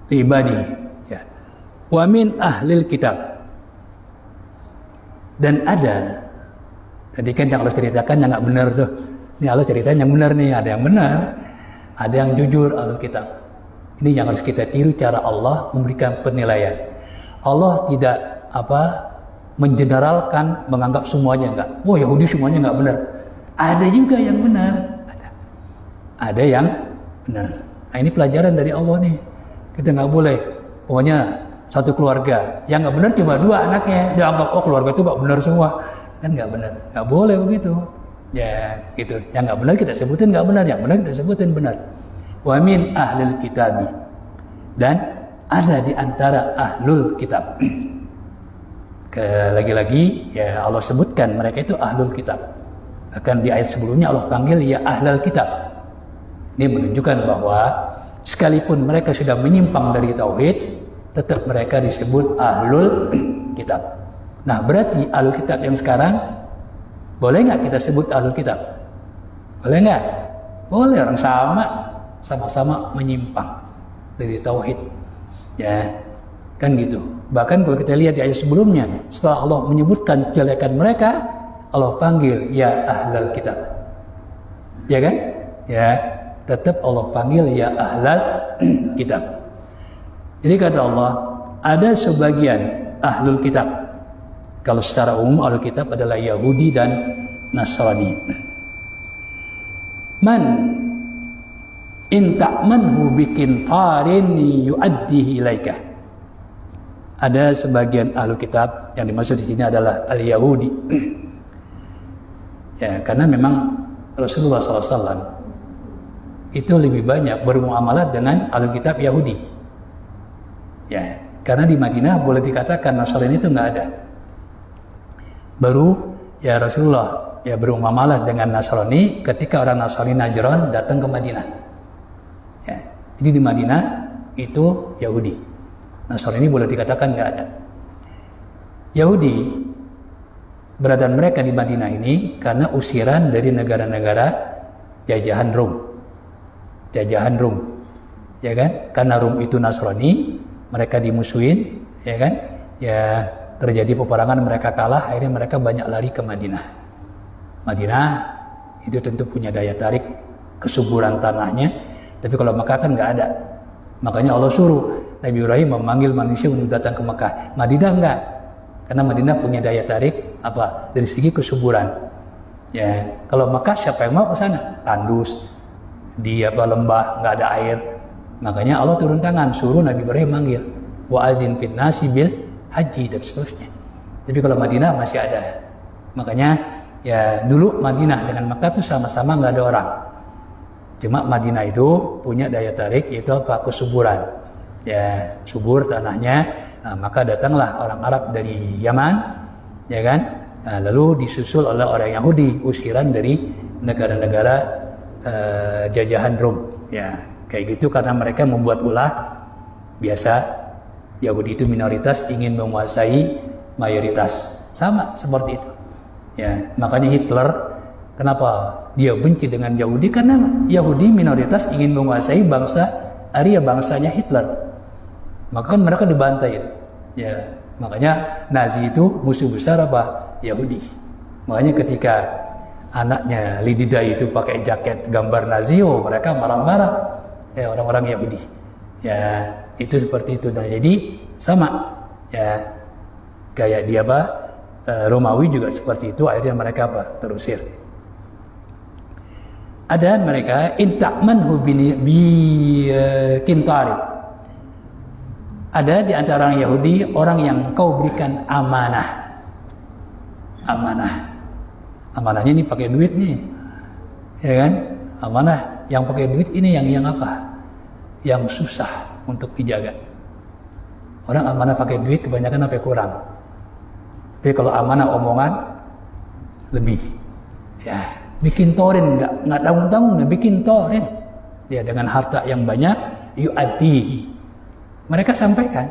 Ibadi ya. Wa min ahlil kitab. Dan ada tadi kan yang Allah ceritakan yang nggak benar tuh. Ini Allah ceritain yang benar nih, ada yang benar, ada yang jujur ahlul kitab. Ini yang harus kita tiru cara Allah memberikan penilaian. Allah tidak mengeneralkan, menganggap semuanya enggak. Oh, Yahudi semuanya enggak benar. Ada juga yang benar. Ada yang benar. Nah, ini pelajaran dari Allah nih. Kita nggak boleh, pokoknya satu keluarga yang nggak benar cuma 2 anaknya, dia anggap oh keluarga itu nggak benar semua, kan nggak benar, nggak boleh begitu. Ya gitu. Yang nggak benar kita sebutin nggak benar, yang benar kita sebutin benar. Wa min ahlil kitabi, dan ada di antara ahlul kitab. Lagi-lagi ya Allah sebutkan mereka itu ahlul kitab. Akan di ayat sebelumnya Allah panggil ya ahlul kitab. Ini menunjukkan bahwa sekalipun mereka sudah menyimpang dari tauhid, tetap mereka disebut ahlul kitab. Nah, berarti ahlul kitab yang sekarang boleh nggak kita sebut ahlul kitab? Boleh nggak? Boleh, orang sama-sama menyimpang dari tauhid. Ya, kan gitu. Bahkan kalau kita lihat di ayat sebelumnya, setelah Allah menyebutkan kejelekan mereka, Allah panggil ya ahlul kitab. Ya kan? Ya, tetap Allah panggil ya ahlul kitab. Jadi kata Allah, ada sebagian ahlul kitab. Kalau secara umum ahlul kitab adalah Yahudi dan Nasrani. Man in ta'manhu biqintarin yu'addihi ilaika. Ada sebagian ahlul kitab yang dimaksud di sini adalah al-Yahudi. Ya, karena memang Rasulullah SAW itu lebih banyak bermuamalah dengan ahlul kitab Yahudi. Ya, karena di Madinah boleh dikatakan Nasrani itu nggak ada. Baru ya Rasulullah ya bermuamalah dengan Nasrani ketika orang Nasrani Najran datang ke Madinah. Ya, jadi di Madinah itu Yahudi. Nasrani boleh dikatakan nggak ada. Yahudi beradaan mereka di Madinah ini karena usiran dari negara-negara jajahan Rom. Jajahan Rom, ya kan? Karena Rom itu Nasrani, mereka dimusuhin, ya kan? Ya terjadi peperangan, mereka kalah, akhirnya mereka banyak lari ke Madinah. Madinah itu tentu punya daya tarik, kesuburan tanahnya, tapi kalau Mekah kan nggak ada. Makanya Allah suruh Nabi Ibrahim memanggil manusia untuk datang ke Mekah. Madinah enggak, karena Madinah punya daya tarik dari segi kesuburan. Ya, kalau Mekah siapa yang mau ke sana? Tandus, di lembah, nggak ada air. Makanya Allah turun tangan, suruh Nabi Ibrahim manggil wa adzin fin nasi bil haji dan seterusnya. Tapi kalau Madinah masih ada. Makanya ya dulu Madinah dengan Mekah itu sama-sama nggak ada orang. Cuma Madinah itu punya daya tarik, yaitu kesuburan. Ya, subur tanahnya. Nah, maka datanglah orang Arab dari Yaman, ya kan? Nah, lalu disusul oleh orang Yahudi usiran dari negara-negara jajahan Rom. Ya, kayak gitu karena mereka membuat ulah. Biasa Yahudi itu minoritas ingin menguasai mayoritas. Sama seperti itu. Ya, makanya Hitler Kenapa dia benci dengan Yahudi? Karena Yahudi minoritas ingin menguasai bangsa Arya, bangsanya Hitler. Maka kan mereka dibantai itu. Ya, makanya Nazi itu musuh besar apa? Yahudi. Makanya ketika anaknya Lidida itu pakai jaket gambar Nazi, mereka marah-marah. Ya, orang-orang Yahudi. Ya, itu seperti itu. Nah, jadi sama. Ya, kayak dia Romawi juga seperti itu. Akhirnya mereka terusir. Ada mereka inta'manhu bi kintarin. Ada di antara orang Yahudi orang yang kau berikan amanah. Amanahnya ini pakai duit nih. Ya kan? Amanah yang pakai duit ini yang apa? Yang susah untuk dijaga. Orang amanah pakai duit kebanyakan apa kurang. Tapi kalau amanah omongan lebih. Ya, bikin torin nggak tanggung-tanggung, bikin torin. Ya, dengan harta yang banyak yu'addihi. Mereka sampaikan.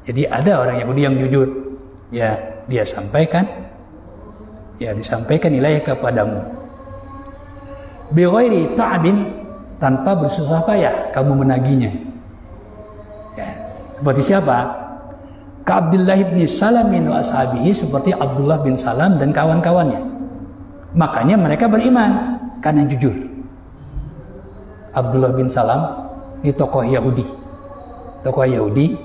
Jadi ada orang Yahudi yang jujur. Ya, dia sampaikan. Ya, disampaikan ilaih kepadamu. Bi ghairi ta'bin, tanpa bersusah payah kamu menaginya. Ya, seperti siapa? Ka Abdullah bin Salam wa ashabihi, seperti Abdullah bin Salam dan kawan-kawannya. Makanya mereka beriman karena jujur. Abdullah bin Salam ini tokoh Yahudi. Tokoh Yahudi,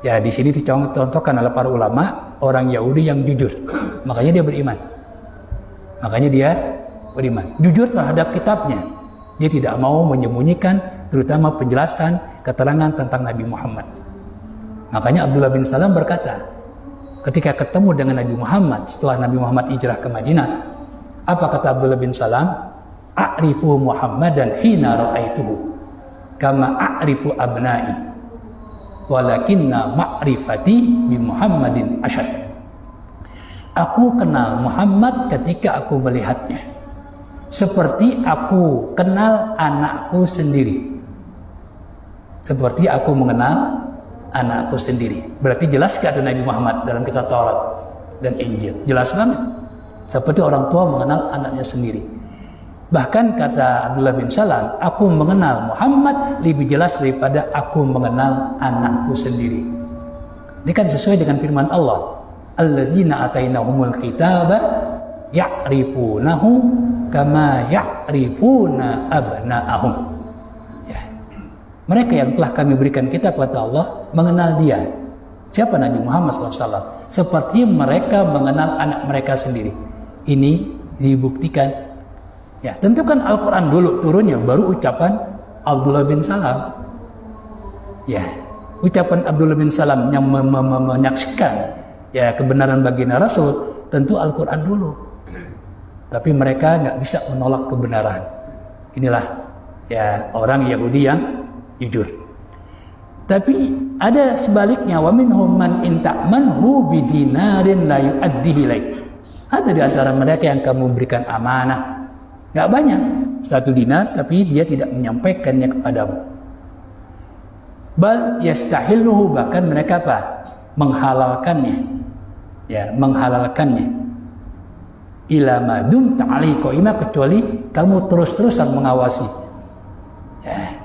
ya di sini dicontohkan oleh para ulama orang Yahudi yang jujur. Makanya dia beriman. Jujur terhadap kitabnya. Dia tidak mau menyembunyikan terutama penjelasan keterangan tentang Nabi Muhammad. Makanya Abdullah bin Salam berkata, ketika ketemu dengan Nabi Muhammad setelah Nabi Muhammad hijrah ke Madinah, apa kata Abdullah bin Salam? A'rifu Muhammadan hina ra'aituhu kama a'rifu abna'i walakinna ma'rifati bi Muhammadin asyad. Aku kenal Muhammad ketika aku melihatnya, seperti aku kenal anakku sendiri. Seperti aku mengenal anakku sendiri. Berarti jelas kata Nabi Muhammad dalam kitab Taurat dan Injil. Jelas banget. Seperti orang tua mengenal anaknya sendiri. Bahkan kata Abdullah bin Salam, aku mengenal Muhammad lebih jelas daripada aku mengenal anakku sendiri. Ini kan sesuai dengan firman Allah. Alladzina atainahumul kitaba ya'rifunahu kama ya'rifuna abna'ahum. Ya. Mereka yang telah kami berikan kitab kata Allah mengenal dia. Siapa Nabi Muhammad SAW? Seperti mereka mengenal anak mereka sendiri. Ini dibuktikan. Ya, tentu kan Al-Quran dulu turunnya, baru ucapan Abdullah bin Salam. Ya, ucapan Abdullah bin Salam yang menyaksikan ya kebenaran baginda Rasul, tentu Al-Quran dulu. Tapi mereka nggak bisa menolak kebenaran. Inilah ya orang Yahudi yang jujur. Tapi ada sebaliknya, wa minhum man in ta'manhu bidinarin la yu'addihi ilaik. Ada di antara mereka yang kamu berikan amanah, nggak banyak, 1 dinar, tapi dia tidak menyampaikannya kepadamu. Bal yastahilluhu, bahkan mereka menghalalkannya. Ya, menghalalkannya. Ila madum ta'ali qaima, kecuali kamu terus-terusan mengawasi. Ya,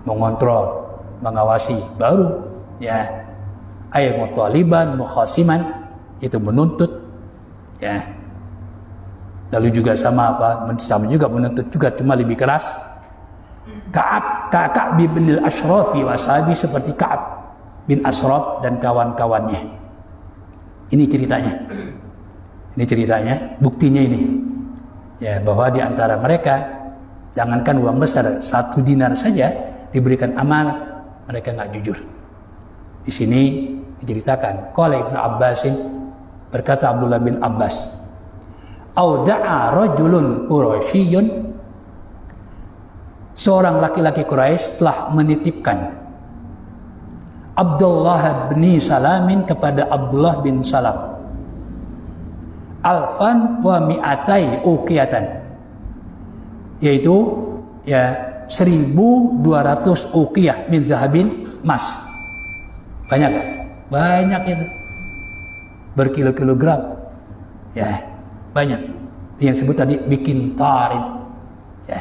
mengontrol, mengawasi, baru ya ay mutaliban mukhasiman, itu menuntut. Ya, lalu juga sama juga menuntut juga, cuma lebih keras. Ka'ab bin al-Ashraf wa ashabi, seperti Ka'ab bin Ashraf dan kawan-kawannya. Ini ceritanya, buktinya ini. Ya, bahwa di antara mereka jangankan uang besar, 1 dinar saja diberikan amanat, mereka nggak jujur. Di sini diceritakan, qala Ibnu Abbasin, berkata Abdullah bin Abbas, auda'a rajulun Quraisyun, seorang laki-laki Quraisy telah menitipkan Abdullah bin Salamin kepada Abdullah bin Salam alfan wa mi'atai uqiyatan, yaitu ya 1.200 uqiyah min zahabin, emas. Banyak kan? Banyak itu, berkilo-kilogram. Ya, banyak. Itu yang disebut tadi bikin tarin. Ya.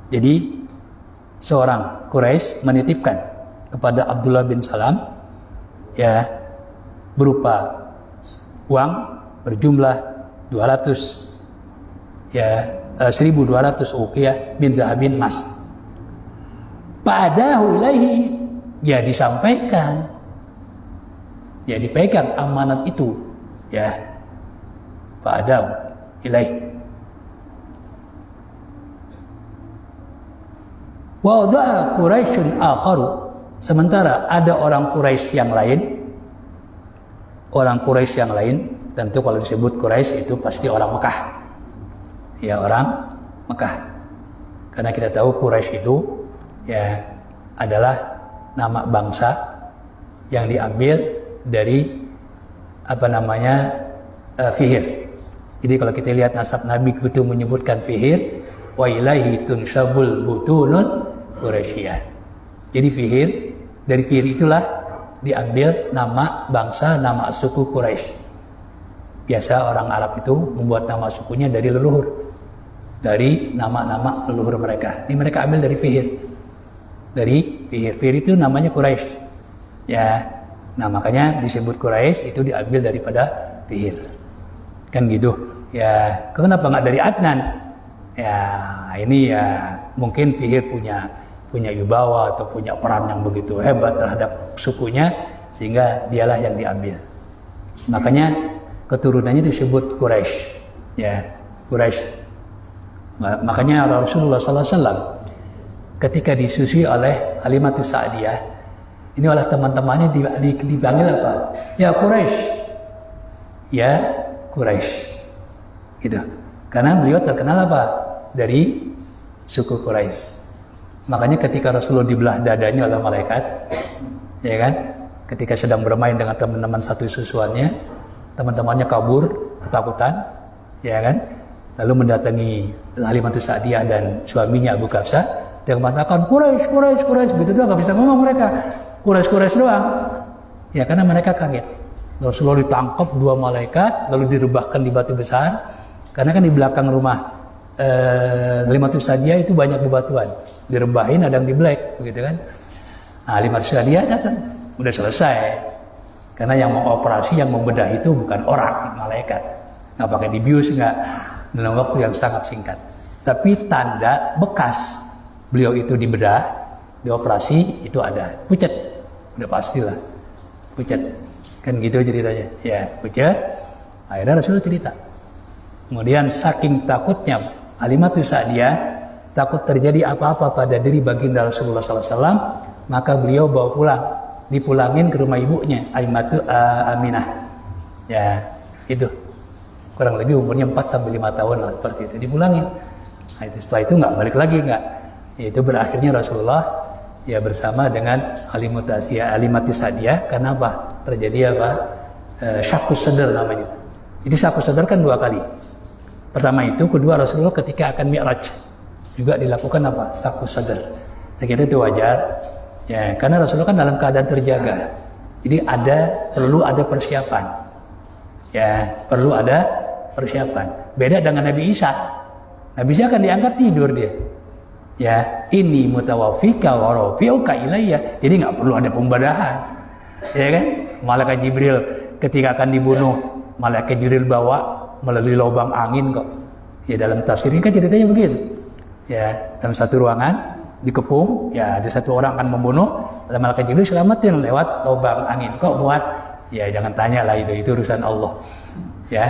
Jadi seorang Quraisy menitipkan kepada Abdullah bin Salam ya berupa uang berjumlah 200 ya 1200 uqiyah min zahabin mas. Padahu ilaihi, ya disampaikan, ya dipegang amanat itu, ya padahu ilaihi. Wa wada'a Quraisyun akharu, sementara ada orang Quraisy yang lain, tentu kalau disebut Quraisy itu pasti orang Mekah. Ya orang Mekah. Karena kita tahu Quraisy itu ya adalah nama bangsa yang diambil dari Fihir. Jadi kalau kita lihat nasab Nabi betul menyebutkan Fihir, wa ilaihi tunsabul butunul Quraisyiyah. Jadi Fihir, dari Fihir itulah diambil nama bangsa, nama suku Quraisy. Biasa orang Arab itu membuat nama sukunya dari leluhur, dari nama-nama leluhur mereka. Ini mereka ambil dari Fihir. Dari Fihir. Fihir itu namanya Quraisy. Ya. Nah, makanya disebut Quraisy itu diambil daripada Fihir. Kan gitu. Ya, kenapa enggak dari Adnan? Ya, ini ya mungkin Fihir punya wibawa atau punya peran yang begitu hebat terhadap sukunya sehingga dialah yang diambil. Makanya keturunannya disebut Quraisy. Ya, Quraisy. Makanya Rasulullah SAW ketika disusui oleh Halimatus Sa'diyah, ini oleh teman-temannya dipanggil apa? Ya Quraisy, ya Quraisy, gitu. Karena beliau terkenal apa? Dari suku Quraisy. Makanya ketika Rasulullah dibelah dadanya oleh malaikat, ya kan? Ketika sedang bermain dengan teman-teman satu susuannya, teman-temannya kabur ketakutan, ya kan? Lalu mendatangi Halimatus Sa'diyah dan suaminya Abu Kafsah, dia mengatakan Quraisy, begitu doang, nggak bisa ngomong mereka, Quraisy doang. Ya karena mereka kaget. Rasulullah ditangkap dua malaikat, lalu direbahkan di batu besar. Karena kan di belakang rumah Halimatus Sa'diyah itu banyak bebatuan, direbahin, ada yang dibelek, begitu kan. Nah, Halimatus Sa'diyah datang, udah selesai. Karena yang mau operasi, yang membedah itu bukan orang, malaikat. Nggak pakai dibius, nggak, dalam waktu yang sangat singkat. Tapi tanda bekas beliau itu dibedah, dioperasi itu ada, pucat, udah pastilah, pucat, kan gitu ceritanya. Ya pucat. Akhirnya Rasulullah cerita. Kemudian saking takutnya Halimatus Sa'diyah, takut terjadi apa-apa pada diri baginda Rasulullah SAW, maka beliau bawa pulang, dipulangin ke rumah ibunya Aminah. Ya itu. Kurang lebih umurnya 4-5 tahun lah seperti itu, dipulangin. Nah, itu setelah itu nggak balik lagi, nggak. Itu berakhirnya Rasulullah ya bersama dengan Halimatus Sa'diyah. Karena apa? Terjadi apa? Syakus sadar namanya. Itu syakus sadar kan 2 kali. Pertama itu, kedua Rasulullah ketika akan Mi'raj juga dilakukan apa? Syakus sadar. Saya kira itu wajar. Ya, karena Rasulullah kan dalam keadaan terjaga. Jadi perlu ada persiapan. Ya, perlu ada persiapan. Beda dengan Nabi Isa. Nabi Isa kan diangkat tidur dia. Ya, ini mutawaffika wa rafi'uka ilayya. Jadi nggak perlu ada pembadahan. Ya kan? Malaikat Jibril ketika akan dibunuh, malaikat Jibril bawa melalui lubang angin kok. Ya dalam tafsir ini kan ceritanya begitu. Ya, dalam satu ruangan dikepung, ya ada satu orang akan membunuh, lalu malaikat Jibril selamatin lewat lubang angin. Kok buat? Ya jangan tanya lah, itu urusan Allah. Ya,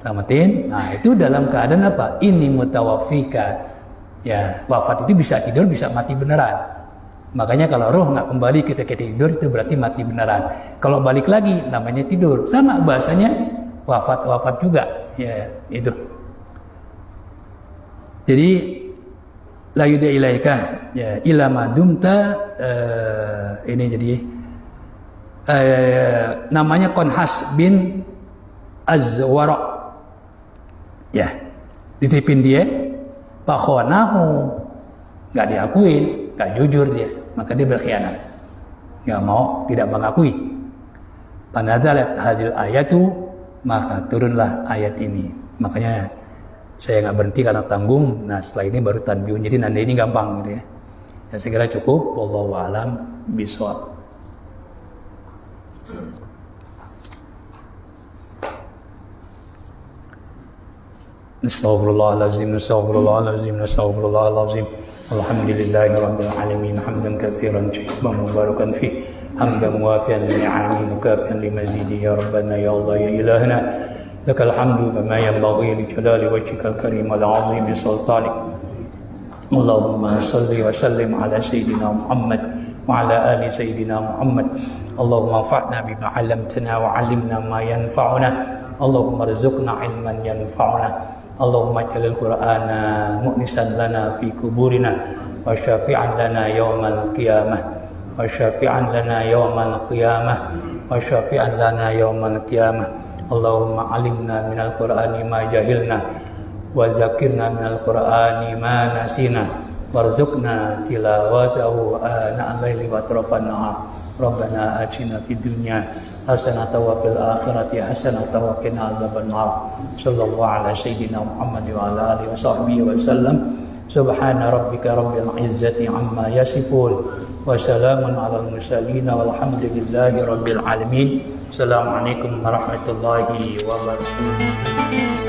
selamatin. Nah, itu dalam keadaan apa? Ini mutawaffika. Ya, wafat itu bisa tidur, bisa mati beneran. Makanya kalau roh nggak kembali ketika tidur itu berarti mati beneran. Kalau balik lagi namanya tidur. Sama bahasanya wafat juga. Ya, itu. Jadi la yuda ilaika ya ila madumta ini jadi namanya Konhas bin Azwara. Ya, dititipin dia, fakhonahu, nggak diakuin, nggak jujur dia, maka dia berkhianat, nggak mau, tidak mengakui. Panazalat hadil ayatu, maka turunlah ayat ini. Makanya saya nggak berhenti karena tanggung. Nah setelah ini baru tanbiun. Jadi nanda ini gampang gitu ya. Ya saya kira cukup. Wallahu a'lam bishawab. Astaghfirullahalazim, astaghfirullahalazim, astaghfirullahalazim. Alhamdulillahi rabbil alamin, hamdan katsiran thayyiban mubarakan fi, hamdan muwafiyan li ni'ami mukafiyan li mazidi ya rabbana ya Allah ya ilahana. Lakal hamdu kama yanbaghi li jalali wajhikal karim wal 'azimi sultanik. Allahumma salli wa sallim ala sayyidina Muhammad wa ala ali sayyidina Muhammad. Allahumma anfa'na bima 'allamtana wa 'allimna ma yanfa'una. Allahumma rzuqna 'ilman yanfa'una. Allahumma ij'alil Qur'ana mu'nisan lana fi kuburina wa syafi'an lana yawmal qiyamah wa syafi'an lana yawmal qiyamah wa syafi'an lana yawmal qiyamah. Allahumma 'allimna minal Qur'ani ma jahilna wa zakirna minal Qur'ani ma nasina warzuqna tilawatahu ana al-laili wa atrafan nahar. Rabbana atina fid dunya hasanatan wa fil akhirati hasanatan wa qina adzabannar. Sallallahu ala sayyidina Muhammad wa ala alihi wa sahbihi wa sallam. Subhana rabbika rabbil izzati amma yasifun wa salamun alal mursalin walhamdulillahi rabbil alamin. Assalamualaikum warahmatullahi wabarakatuh.